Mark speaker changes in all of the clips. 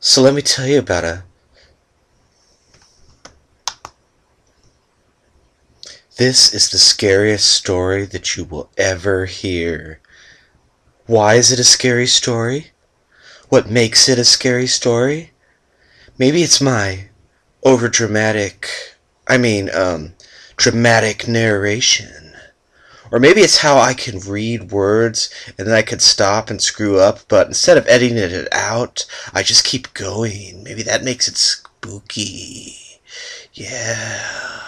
Speaker 1: So let me tell you about it. This is the scariest story that you will ever hear. Why is it a scary story? What makes it a scary story? Maybe it's my dramatic narration. Or maybe it's how I can read words and then I could stop and screw up, but instead of editing it out, I just keep going. Maybe that makes it spooky. Yeah.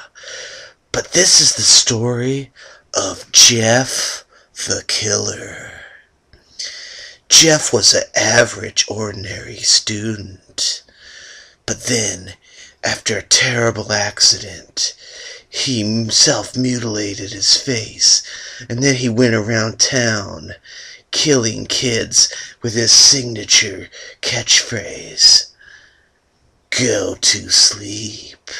Speaker 1: But this is the story of Jeff the Killer. Jeff was an average, ordinary student. But then, after a terrible accident, he self-mutilated his face, and then he went around town killing kids with his signature catchphrase, "Go to sleep."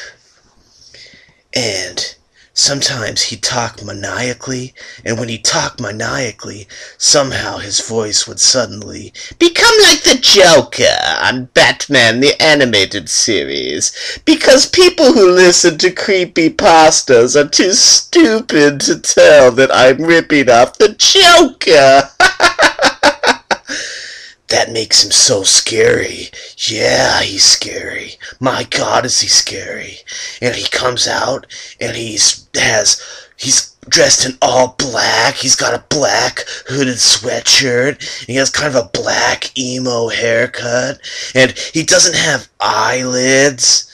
Speaker 1: And sometimes he'd talk maniacally, and when he talked maniacally, somehow his voice would suddenly become like the Joker on Batman the Animated Series, because people who listen to CreepyPastas are too stupid to tell that I'm ripping off the Joker. That makes him so scary. Yeah, he's scary. My God, is he scary. And he comes out, and he's dressed in all black. He's got a black hooded sweatshirt. And he has kind of a black emo haircut. And he doesn't have eyelids.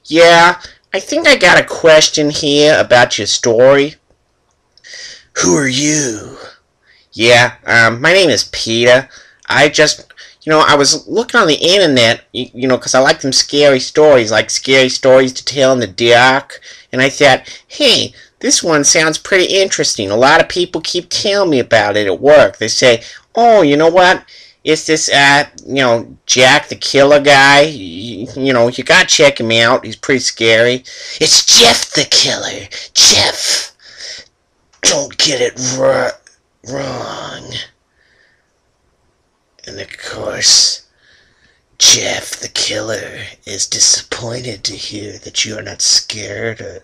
Speaker 1: Yeah, I think I got a question here about your story. Who are you? Yeah, my name is Peter. I was looking on the internet, because I like them scary stories, like scary stories to tell in the dark, and I thought, hey, this one sounds pretty interesting. A lot of people keep telling me about it at work. They say, oh, you know what? It's this, Jack the Killer guy. You gotta check him out. He's pretty scary. It's Jeff the Killer. Jeff. Don't get it wrong. And of course, Jeff the Killer is disappointed to hear that you are not scared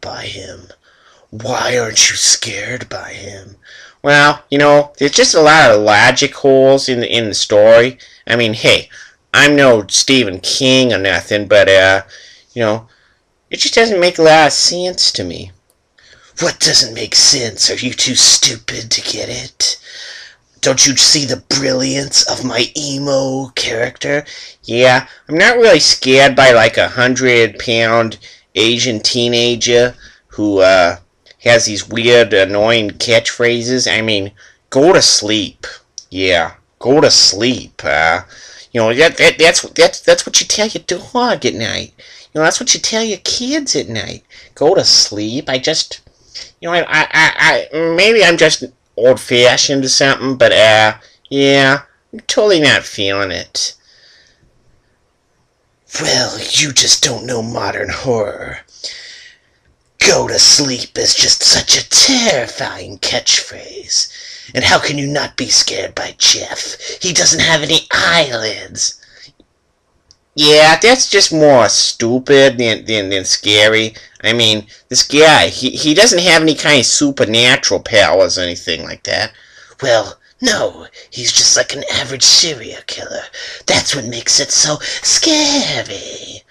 Speaker 1: by him. Why aren't you scared by him? Well, there's just a lot of logic holes in the story. I mean, hey, I'm no Stephen King or nothing, but, it just doesn't make a lot of sense to me. What doesn't make sense? Are you too stupid to get it? Don't you see the brilliance of my emo character? Yeah, I'm not really scared by like 100-pound Asian teenager who has these weird, annoying catchphrases. I mean, go to sleep. Yeah, go to sleep. That's what you tell your dog at night. That's what you tell your kids at night. Go to sleep. Maybe I'm just old-fashioned or something, but, yeah, I'm totally not feeling it. Well, you just don't know modern horror. Go to sleep is just such a terrifying catchphrase. And how can you not be scared by Jeff? He doesn't have any eyelids. Yeah, that's just more stupid than scary. I mean, this guy, he doesn't have any kind of supernatural powers or anything like that. Well, no, he's just like an average serial killer. That's what makes it so scary.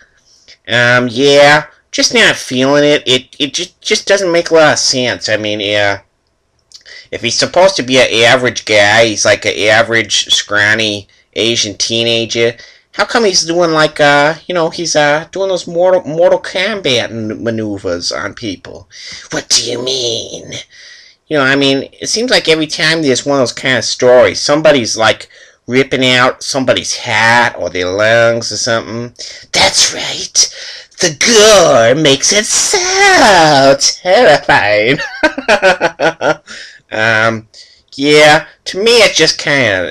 Speaker 1: Yeah, just not feeling it. It just doesn't make a lot of sense. I mean, yeah, if he's supposed to be an average guy, he's like an average, scrawny Asian teenager. How come he's doing like, he's doing those Mortal Kombat maneuvers on people? What do you mean? It seems like every time there's one of those kind of stories, somebody's like ripping out somebody's hat or their lungs or something. That's right. The gore makes it so terrifying. Yeah, to me it's just kind of,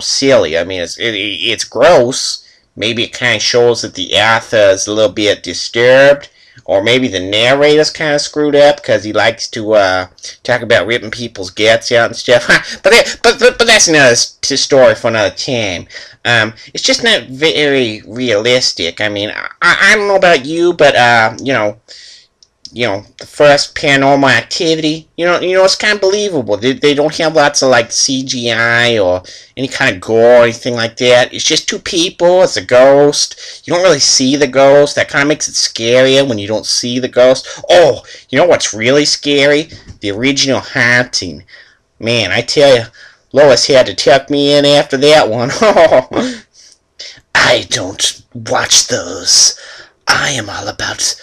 Speaker 1: silly. I mean, it's gross. Maybe it kind of shows that the author is a little bit disturbed.
Speaker 2: or maybe the narrator's kind of screwed up because he likes to talk about ripping people's guts out and stuff. but that's another story for another time. It's just not very realistic. I mean, I don't know about you, but the first Paranormal Activity, it's kind of believable. They don't have lots of, like, CGI or any kind of gore or anything like that. It's just two people. It's a ghost. You don't really see the ghost. That kind of makes it scarier when you don't see the ghost. Oh, you know what's really scary? The original Haunting. Man, I tell you, Lois had to tuck me in after that one.
Speaker 1: I don't watch those. I am all about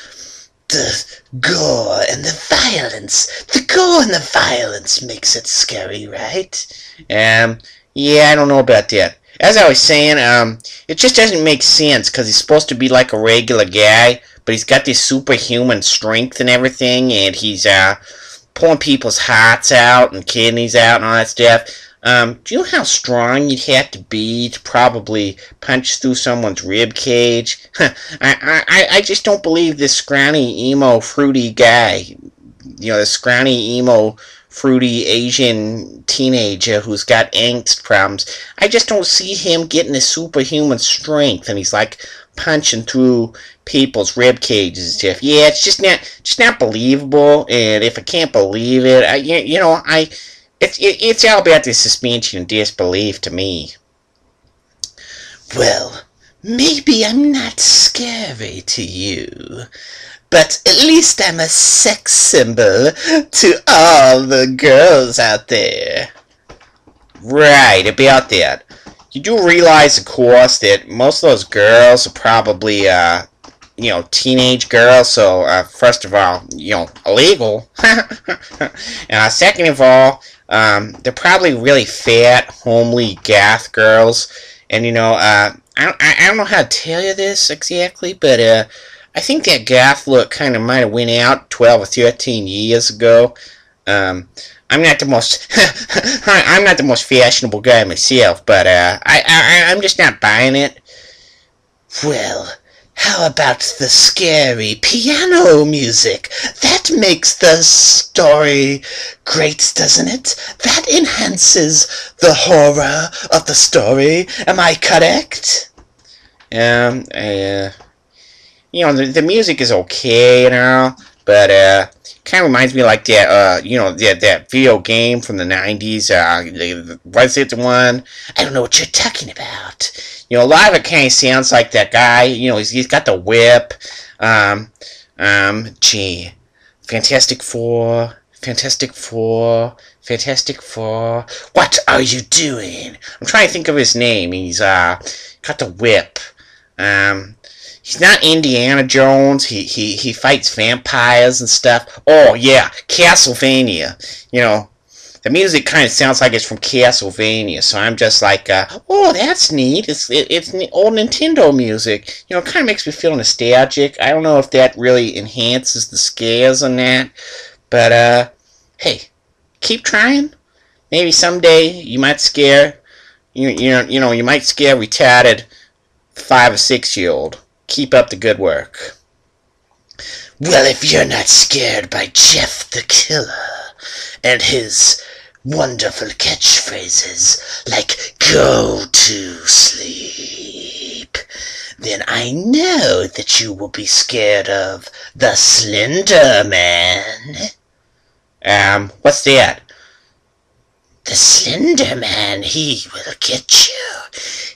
Speaker 1: the gore and the violence. The gore and the violence makes it scary, right?
Speaker 2: Yeah, I don't know about that. As I was saying, it just doesn't make sense, because he's supposed to be like a regular guy, but he's got this superhuman strength and everything, and he's, pulling people's hearts out and kidneys out and all that stuff. Do you know how strong you'd have to be to probably punch through someone's rib cage? I just don't believe this scrawny, emo, fruity guy. This scrawny, emo, fruity Asian teenager who's got angst problems. I just don't see him getting his superhuman strength, and he's like punching through people's rib cages and stuff. Yeah, it's just not believable. And if I can't believe it, It's all about the suspension of disbelief to me.
Speaker 1: Well, maybe I'm not scary to you, but at least I'm a sex symbol to all the girls out there.
Speaker 2: Right, about that. You do realize, of course, that most of those girls are probably, teenage girls, so, first of all, illegal. Second of all, they're probably really fat, homely goth girls, and I don't know how to tell you this exactly, but I think that goth look kind of might have went out 12 or 13 years ago. I'm not the most I'm not the most fashionable guy myself, but I'm just not buying it.
Speaker 1: Well, how about the scary piano music? That makes the story great, doesn't it? That enhances the horror of the story. Am I correct?
Speaker 2: The music is okay and all, but kind of reminds me like that, that video game from the 90s. Was it the one?
Speaker 1: I don't know what you're talking about.
Speaker 2: A lot of it kind of sounds like that guy. He's got the whip. Fantastic Four.
Speaker 1: What are you doing?
Speaker 2: I'm trying to think of his name. He's got the whip. He's not Indiana Jones. He fights vampires and stuff. Oh yeah, Castlevania. The music kind of sounds like it's from Castlevania, so I'm just like, oh, that's neat. It's old Nintendo music. It kind of makes me feel nostalgic. I don't know if that really enhances the scares on that, but hey, keep trying. Maybe someday you might scare, you might scare retarded 5 or 6-year-old. Keep up the good work.
Speaker 1: Well, if you're not scared by Jeff the Killer and his wonderful catchphrases like "go to sleep," then I know that you will be scared of the Slender Man.
Speaker 2: What's that?
Speaker 1: The Slender Man, he will get you.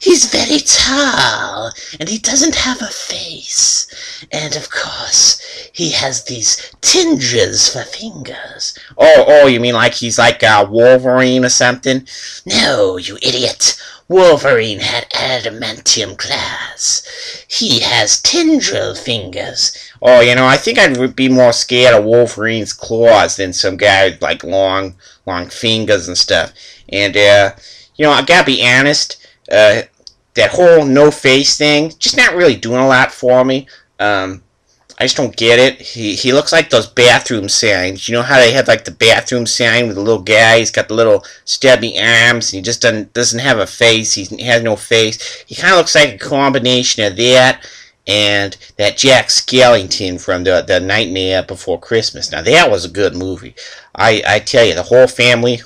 Speaker 1: He's very tall, and he doesn't have a face. And, of course, he has these tendrils for fingers.
Speaker 2: Oh, you mean like he's like Wolverine or something?
Speaker 1: No, you idiot. Wolverine had adamantium claws. He has tendril fingers.
Speaker 2: Oh, I think I'd be more scared of Wolverine's claws than some guy with, like, long fingers and stuff. And, I gotta be honest, that whole no-face thing, just not really doing a lot for me. I just don't get it. He looks like those bathroom signs. You know how they have, like, the bathroom sign with the little guy? He's got the little stubby arms, and he just doesn't have a face. He has no face. He kind of looks like a combination of that and that Jack Skellington from the Nightmare Before Christmas. Now that was a good movie. I tell you, the whole family,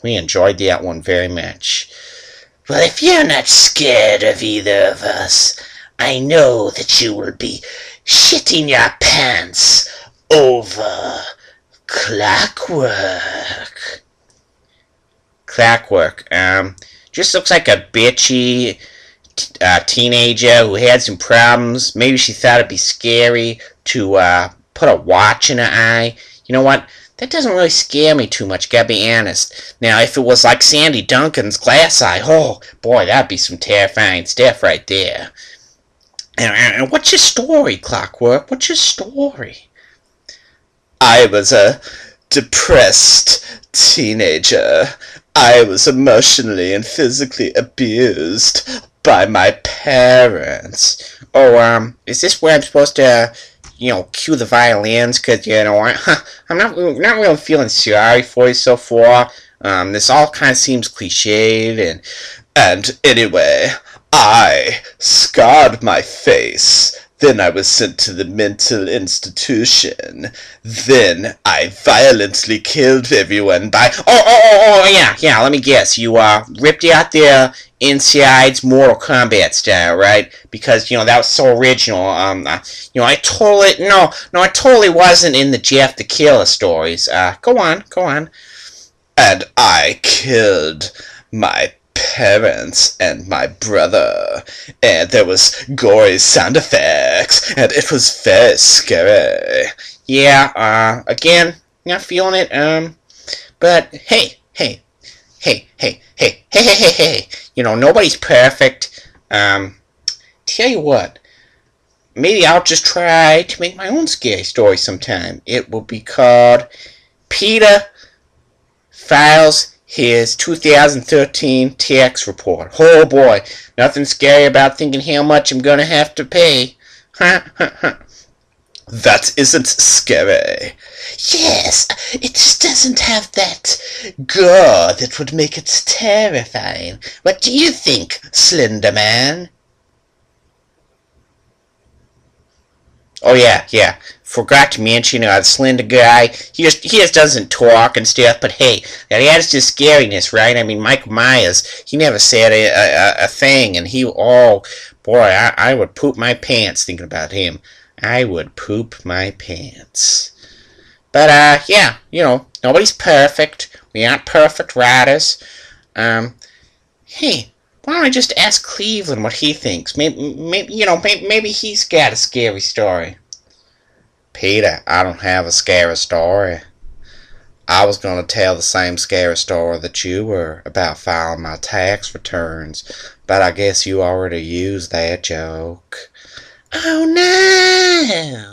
Speaker 2: we enjoyed that one very much.
Speaker 1: Well, if you're not scared of either of us, I know that you will be shitting your pants over Clockwork.
Speaker 2: Clockwork, just looks like a bitchy teenager who had some problems. Maybe she thought it'd be scary to put a watch in her eye. You know what? That doesn't really scare me too much, gotta be honest. Now, if it was like Sandy Duncan's glass eye, oh, boy, that'd be some terrifying stuff right there. And what's your story, Clockwork? What's your story?
Speaker 3: I was a depressed teenager. I was emotionally and physically abused by my parents.
Speaker 2: Oh, is this where I'm supposed to, cue the violins? Because, I'm not really feeling sorry for you so far. This all kind of seems cliched,
Speaker 3: and anyway, I scarred my face. Then I was sent to the mental institution. Then I violently killed everyone by...
Speaker 2: yeah, let me guess. You, ripped out their insides Mortal Kombat style, right? Because, that was so original. I totally wasn't in the Jeff the Killer stories. Go on.
Speaker 3: And I killed my parents and my brother, and there was gory sound effects, and it was very scary.
Speaker 2: Yeah, again, not feeling it, but hey, nobody's perfect. Tell you what, maybe I'll just try to make my own scary story sometime. It will be called Peter Files His 2013 tax report. Oh boy, nothing scary about thinking how much I'm gonna have to pay.
Speaker 3: That isn't scary.
Speaker 1: Yes, it just doesn't have that gore that would make it terrifying. What do you think, Slender Man?
Speaker 2: Oh yeah. Forgot to mention the Slender guy. He just doesn't talk and stuff. But hey, that adds to scariness, right? I mean, Michael Myers, he never said a thing, and oh boy, I would poop my pants thinking about him. I would poop my pants. But yeah, nobody's perfect. We aren't perfect writers. Hey, why don't I just ask Cleveland what he thinks? Maybe he's got a scary story. Peter, I don't have a scary story. I was going to tell the same scary story that you were about filing my tax returns, but I guess you already used that joke.
Speaker 1: Oh no!